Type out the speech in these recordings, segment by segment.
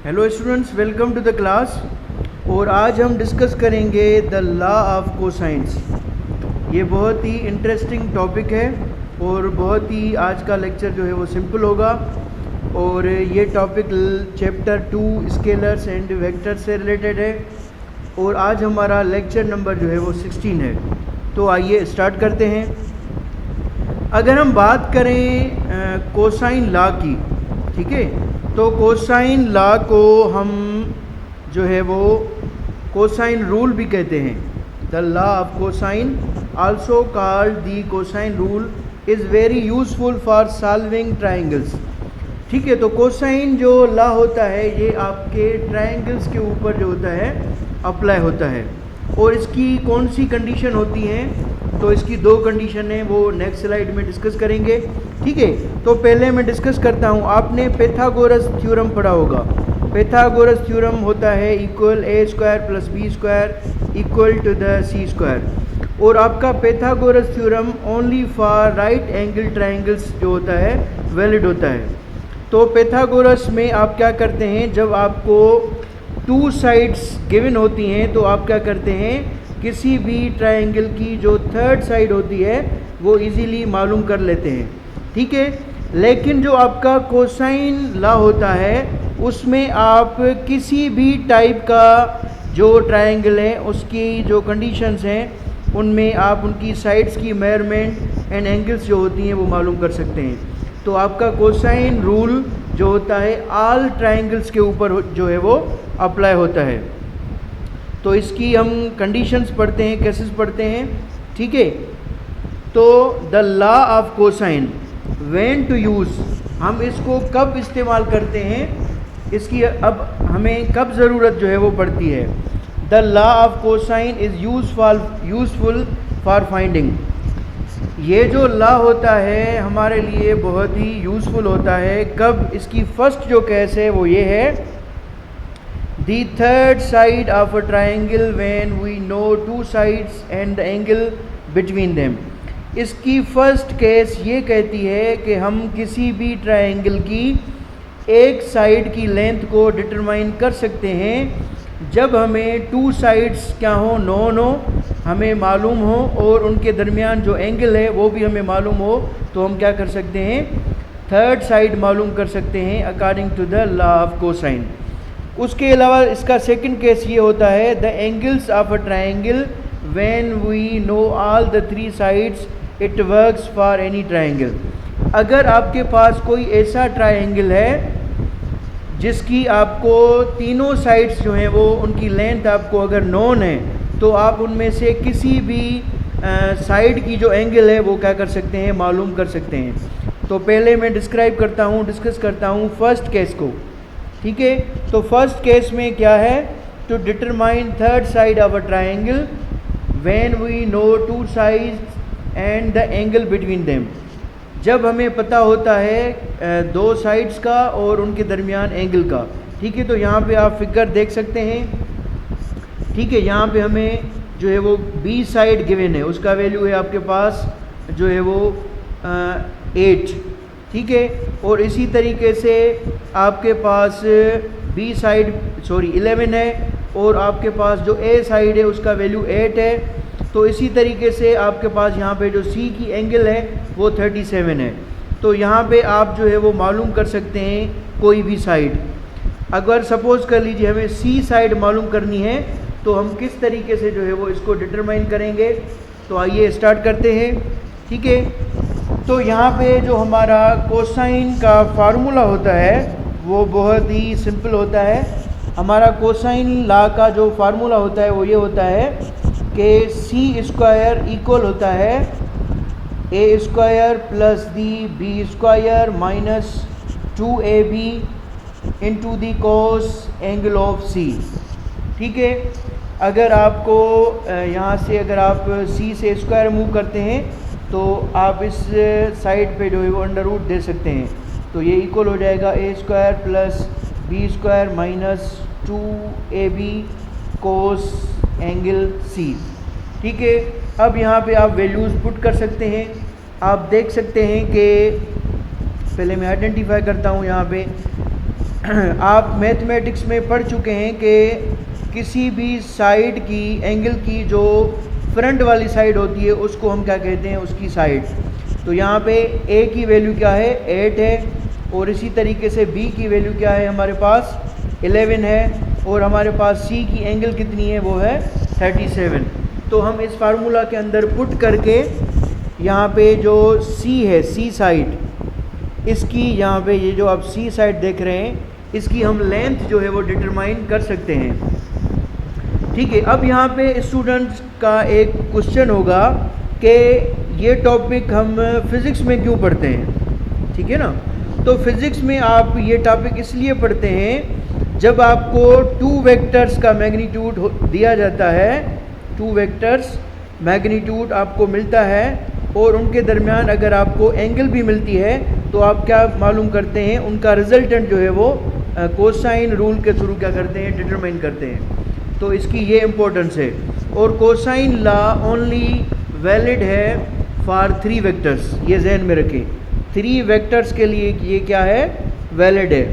Hello students, welcome to the class. और आज हम डिस्कस करेंगे द लॉ ऑफ कोसाइंस। ये बहुत ही इंटरेस्टिंग टॉपिक है और बहुत ही आज का लेक्चर जो है वो सिंपल होगा। और ये topic chapter 2 scalars and vectors से रिलेटेड है और आज हमारा लेक्चर नंबर जो है वो 16 है। तो आइए स्टार्ट करते हैं। अगर हम बात करें कोसाइन लॉ की, ठीक है, तो कोसाइन लॉ को हम जो है वो कोसाइन रूल भी कहते हैं। The law of cosine also called the cosine rule is very useful for solving triangles. ठीक है, तो कोसाइन जो लॉ होता है ये आपके ट्राइंगल्स के ऊपर जो होता है अप्लाई होता है। और इसकी कौन सी कंडीशन होती हैं, तो इसकी दो कंडीशन है, वो नेक्स्ट स्लाइड में डिस्कस करेंगे। ठीक है, तो पहले मैं डिस्कस करता हूँ। आपने पैथागोरस थ्योरम पढ़ा होगा। पैथागोरस थ्योरम होता है equal A square plus B square equal to the C square. और आपका Pythagoras theorem only for right angle triangles जो होता है वैलिड होता है। तो पैथागोरस में आप क्या करते हैं, जब आपको टू साइड्स गिवन होती हैं तो आप क्या करते हैं, किसी भी ट्राइंगल की जो थर्ड साइड होती है वो इजीली मालूम कर लेते हैं। ठीक है, लेकिन जो आपका कोसाइन लॉ होता है उसमें आप किसी भी टाइप का जो ट्राइंगल है उसकी जो कंडीशंस हैं उनमें आप उनकी साइड्स की मेजरमेंट एंड एंगल्स जो होती हैं वो मालूम कर सकते हैं। तो आपका कोसाइन रूल जो होता है ऑल ट्राइंगल्स के ऊपर जो है वो अप्लाई होता है। तो इसकी हम कंडीशंस पढ़ते हैं, केसेस पढ़ते हैं। ठीक है, तो the law of cosine when to use, हम इसको कब इस्तेमाल करते हैं, इसकी अब हमें कब ज़रूरत जो है वो पड़ती है। The law of cosine is useful for finding. ये जो लॉ होता है हमारे लिए बहुत ही यूज़फुल होता है। कब, इसकी फर्स्ट जो केस है वो ये है, the third side of a triangle when we know two sides and the angle between them। इसकी फर्स्ट केस ये कहती है कि हम किसी भी ट्रायंगल की एक साइड की लेंथ को डिटरमाइन कर सकते हैं जब हमें टू साइड्स क्या हो, नोन हो, हमें मालूम हो और उनके दरमियान जो एंगल है वो भी हमें मालूम हो, तो हम क्या कर सकते हैं, थर्ड साइड मालूम कर सकते हैं according to the law of cosine. उसके अलावा इसका सेकंड केस ये होता है, the angles of a triangle when we know all the three sides it works for any triangle. अगर आपके पास कोई ऐसा ट्रायंगल है जिसकी आपको तीनों साइड्स जो हैं वो उनकी लेंथ आपको अगर नोन है, तो आप उनमें से किसी भी साइड की जो एंगल है वो क्या कर सकते हैं, मालूम कर सकते हैं। तो पहले मैं डिस्कस करता हूँ फर्स्ट केस को। ठीक है, तो फर्स्ट केस में क्या है, to determine third side of a triangle when we know two sides and the angle between them. जब हमें पता होता है दो साइड्स का और उनके दरमियान एंगल का। ठीक है, तो यहाँ पे आप फिगर देख सकते हैं। ठीक है, यहाँ पे हमें जो है वो बी साइड गिवन है, उसका वैल्यू है आपके पास जो है वो 8। ठीक है, और इसी तरीके से आपके पास बी साइड 11 है और आपके पास जो ए साइड है उसका वैल्यू 8 है। तो इसी तरीके से आपके पास यहाँ पे जो सी की एंगल है वो 37 है। तो यहाँ पे आप जो है वो मालूम कर सकते हैं कोई भी साइड। अगर सपोज़ कर लीजिए हमें सी साइड मालूम करनी है तो हम किस तरीके से जो है वो इसको डिटरमाइन करेंगे, तो आइए स्टार्ट करते हैं। ठीक है, तो यहाँ पे जो हमारा कोसाइन का फार्मूला होता है वो बहुत ही सिंपल होता है। हमारा कोसाइन लॉ का जो फार्मूला होता है वो ये होता है कि सी स्क्वायर इक्वल होता है a square plus the b square minus 2ab into the cos angle of c. ठीक है, अगर आपको यहाँ से अगर आप सी से स्क्वायर मूव करते हैं तो आप इस साइड पे जो है वो अंडर रूट दे सकते हैं। तो ये इक्वल हो जाएगा a square plus B square minus 2ab cos angle c. ठीक है, अब यहाँ पे आप वैल्यूज़ पुट कर सकते हैं। आप देख सकते हैं कि पहले मैं आइडेंटिफाई करता हूँ यहाँ पे आप मैथमेटिक्स में पढ़ चुके हैं कि किसी भी साइड की एंगल की जो फ्रंट वाली साइड होती है उसको हम क्या कहते हैं, उसकी साइड। तो यहाँ पे ए की वैल्यू क्या है, 8 है, और इसी तरीके से बी की वैल्यू क्या है, हमारे पास 11 है, और हमारे पास सी की एंगल कितनी है, वो है 37। तो हम इस फार्मूला के अंदर पुट करके यहाँ पे जो सी है, सी साइड, इसकी यहाँ पे ये जो आप सी साइड देख रहे हैं, इसकी हम लेंथ जो है वो डिटरमाइन कर सकते हैं। ठीक है, अब यहाँ पे स्टूडेंट्स का एक क्वेश्चन होगा कि ये टॉपिक हम फिज़िक्स में क्यों पढ़ते हैं, ठीक है ना। तो फिज़िक्स में आप ये टॉपिक इसलिए पढ़ते हैं जब आपको टू वेक्टर्स का मैग्नीट्यूड दिया जाता है, टू वेक्टर्स मैग्नीट्यूड आपको मिलता है, और उनके दरमियान अगर आपको एंगल भी मिलती है तो आप क्या मालूम करते हैं, उनका रिजल्टेंट जो है वो कोसाइन रूल के थ्रू क्या करते हैं, डिटरमाइन करते हैं। तो इसकी ये इम्पोर्टेंस है। और कोसाइन लॉ ओनली वैलिड है फॉर 3 वेक्टर्स, ये जहन में रखें। 3 वेक्टर्स के लिए ये क्या है, वैलिड है।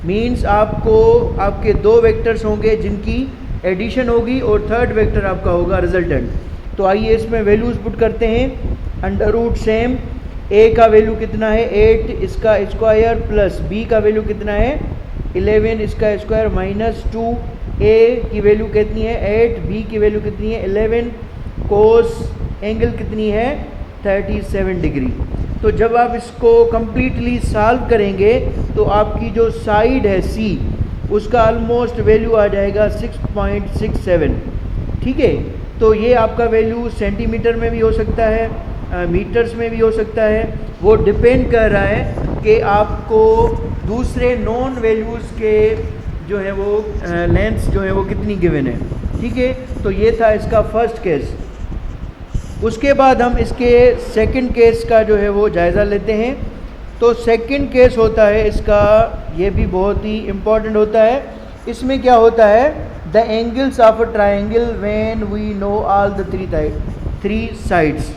मींस आपको आपके 2 वेक्टर्स होंगे जिनकी एडिशन होगी और थर्ड वेक्टर आपका होगा रिजल्टेंट। तो आइए इसमें वैल्यूज़ पुट करते हैं। अंडर रूट सेम, ए का वैल्यू कितना है 8, इसका स्क्वायर, प्लस बी का वैल्यू कितना है 11, इसका स्क्वायर, माइनस 2, ए की वैल्यू कितनी है 8, बी की वैल्यू कितनी है 11, कोस एंगल कितनी है 37 डिग्री। तो जब आप इसको कम्प्लीटली सॉल्व करेंगे तो आपकी जो साइड है सी, उसका ऑलमोस्ट वैल्यू आ जाएगा 6.67। ठीक है, तो ये आपका वैल्यू सेंटीमीटर में भी हो सकता है, मीटर्स में भी हो सकता है। वो डिपेंड कर रहा है कि आपको दूसरे नॉन वैल्यूज़ के जो है वो लेंथ जो है वो कितनी गिवन है। ठीक है, तो ये था इसका फर्स्ट केस। उसके बाद हम इसके सेकंड केस का जो है वो जायज़ा लेते हैं। तो सेकंड केस होता है इसका, ये भी बहुत ही इम्पॉर्टेंट होता है। इसमें क्या होता है, the angles of a triangle when we know all the 3 sides.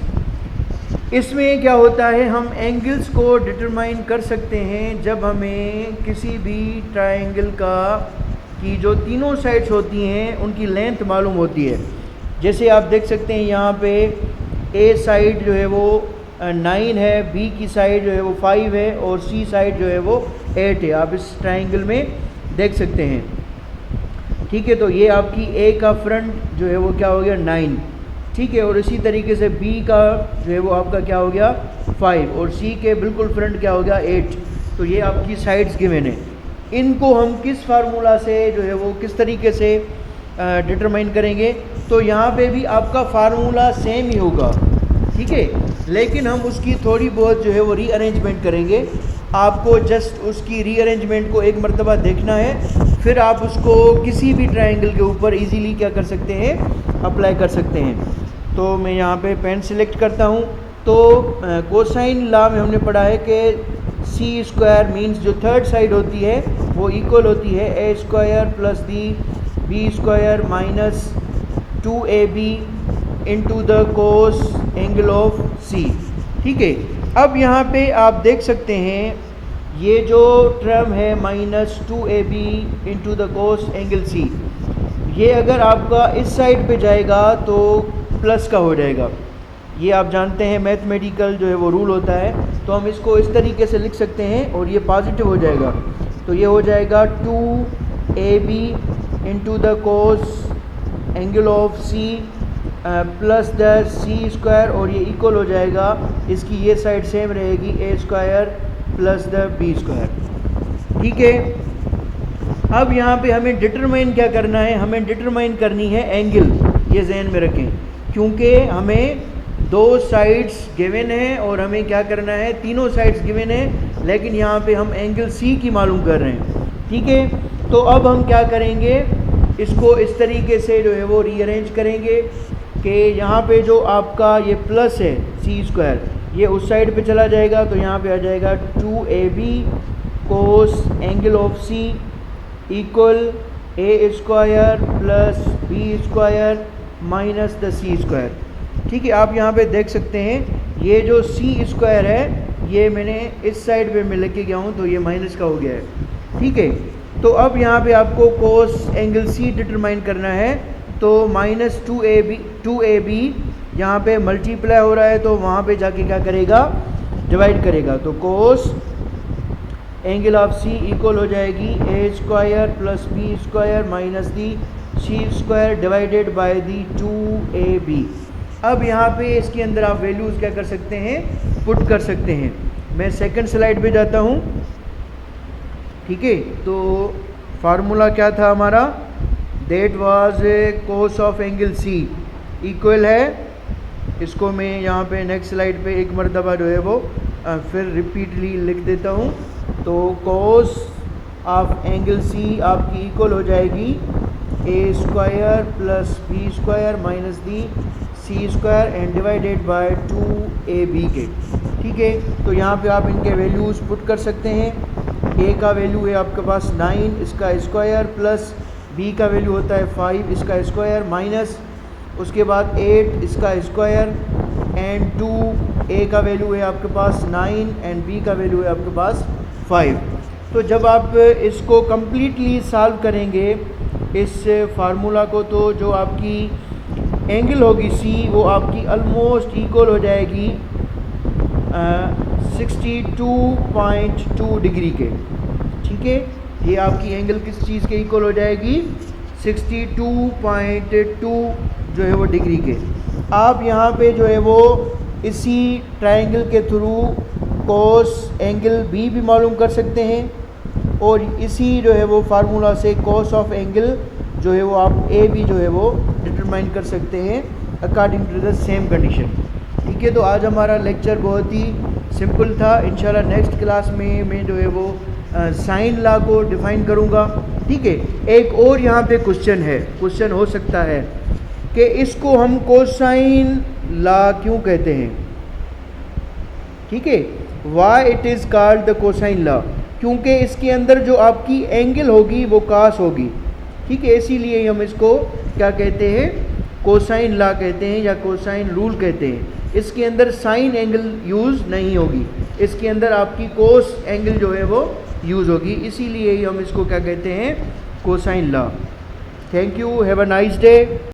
इसमें क्या होता है, हम एंगल्स को डिटरमाइन कर सकते हैं जब हमें किसी भी ट्राइंगल का की जो तीनों साइड्स होती हैं उनकी लेंथ मालूम होती है। जैसे आप देख सकते हैं यहाँ पे ए साइड जो है वो 9 है, बी की साइड जो है वो 5 है, और सी साइड जो है वो 8 है। आप इस ट्राइंगल में देख सकते हैं। ठीक है, तो ये आपकी ए का फ्रंट जो है वो क्या हो गया 9। ठीक है, और इसी तरीके से बी का जो है वो आपका क्या हो गया 5, और सी के बिल्कुल फ्रंट क्या हो गया 8। तो ये आपकी साइड्स गिवन है। इनको हम किस फार्मूला से जो है वो किस तरीके से डिटरमाइन करेंगे, तो यहाँ पे भी आपका फार्मूला सेम ही होगा। ठीक है, लेकिन हम उसकी थोड़ी बहुत जो है वो रीअरेंजमेंट करेंगे। आपको जस्ट उसकी रीअरेंजमेंट को एक मरतबा देखना है, फिर आप उसको किसी भी ट्रायंगल के ऊपर इजीली क्या कर सकते हैं, अप्लाई कर सकते हैं। तो मैं यहाँ पे पेन सिलेक्ट करता हूँ। तो कोसाइन लॉ में हमने पढ़ा है कि सी स्क्वायर मीन्स जो थर्ड साइड होती है वो इक्वल होती है a square plus B square minus 2ab into the cos angle of c. ठीक है, अब यहाँ पे आप देख सकते हैं ये जो टर्म है minus 2ab into the cos angle C, ये अगर आपका इस साइड पे जाएगा तो प्लस का हो जाएगा। ये आप जानते हैं मैथमेटिकल जो है वो रूल होता है। तो हम इसको इस तरीके से लिख सकते हैं और ये पॉजिटिव हो जाएगा। तो ये हो जाएगा 2ab into the cos angle of C plus the C square, और ये इक्वल हो जाएगा, इसकी ये साइड सेम रहेगी a square plus the b square. ठीक है, अब यहाँ पे हमें डिटरमाइन क्या करना है, हमें डिटरमाइन करनी है एंगल। ये जहन में रखें, क्योंकि हमें 2 साइड्स गिवन है और हमें क्या करना है, तीनों साइड्स गिवन है, लेकिन यहाँ पे हम एंगल सी की मालूम कर रहे हैं। ठीक है, तो अब हम क्या करेंगे, इसको इस तरीके से जो है वो रीअरेंज करेंगे कि यहाँ पे जो आपका ये प्लस है सी स्क्वायर, ये उस साइड पे चला जाएगा, तो यहाँ पे आ जाएगा 2ab cos angle of C equal A square plus B square minus the C square. ठीक है, आप यहाँ पे देख सकते हैं ये जो सी स्क्वायर है ये मैंने इस साइड पे मैं लेके गया हूँ, तो ये माइनस का हो गया है। ठीक है, तो अब यहाँ पे आपको कोस एंगल सी डिटरमाइन करना है, तो माइनस 2ab यहाँ पे मल्टीप्लाई हो रहा है तो वहाँ पे जाके क्या करेगा, डिवाइड करेगा। तो cos angle of C equal हो जाएगी a square plus B square minus the c square divided by the 2ab। अब यहाँ पे इसके अंदर आप वैल्यूज़ क्या कर सकते हैं, पुट कर सकते हैं। मैं सेकंड स्लाइड पे जाता हूँ, ठीक है। तो फार्मूला क्या था हमारा, that was cos of angle C equal है, इसको मैं यहाँ पे नेक्स्ट स्लाइड पे एक मरतबा जो है वो फिर रिपीटली लिख देता हूँ। तो कोस ऑफ एंगल सी आपकी इक्वल हो जाएगी a square plus B square minus the c square and divided by 2ab के, ठीक है। तो यहाँ पे आप इनके वैल्यूज़ पुट कर सकते हैं। ए का वैल्यू है आपके पास 9 इसका स्क्वायर प्लस बी का वैल्यू होता है 5 इसका स्क्वायर माइनस उसके बाद 8 इसका स्क्वायर एंड 2 ए का वैल्यू है आपके पास 9 एंड बी का वैल्यू है आपके पास 5। तो जब आप इसको कम्प्लीटली सॉल्व करेंगे इस फार्मूला को, तो जो आपकी एंगल होगी सी वो आपकी ऑलमोस्ट इक्वल हो जाएगी 62.2 डिग्री के, ठीक है। ये आपकी एंगल किस चीज़ के इक्वल हो जाएगी, 62.2 जो है वो डिग्री के। आप यहाँ पे जो है वो इसी ट्रायंगल के थ्रू कोस एंगल बी भी मालूम कर सकते हैं और इसी जो है वो फार्मूला से कोस ऑफ एंगल जो है वो आप ए भी जो है वो डिटरमाइन कर सकते हैं according to the same condition, ठीक है। तो आज हमारा लेक्चर बहुत ही सिंपल था। इंशाल्लाह नेक्स्ट क्लास में मैं जो है वो साइन लॉ को डिफ़ाइन करूँगा, ठीक है। एक और यहाँ पे क्वेश्चन हो सकता है कि इसको हम कोसाइन लॉ क्यों कहते हैं, ठीक है। Why it is called the cosine law, क्योंकि इसके अंदर जो आपकी एंगल होगी वो कास होगी, ठीक है। इसीलिए हम इसको क्या कहते हैं, कोसाइन लॉ कहते हैं या कोसाइन रूल कहते हैं। इसके अंदर साइन एंगल यूज़ नहीं होगी, इसके अंदर आपकी कोस एंगल जो है वो यूज़ होगी, इसीलिए हम इसको क्या कहते हैं, cosine law. Thank you, have a nice day.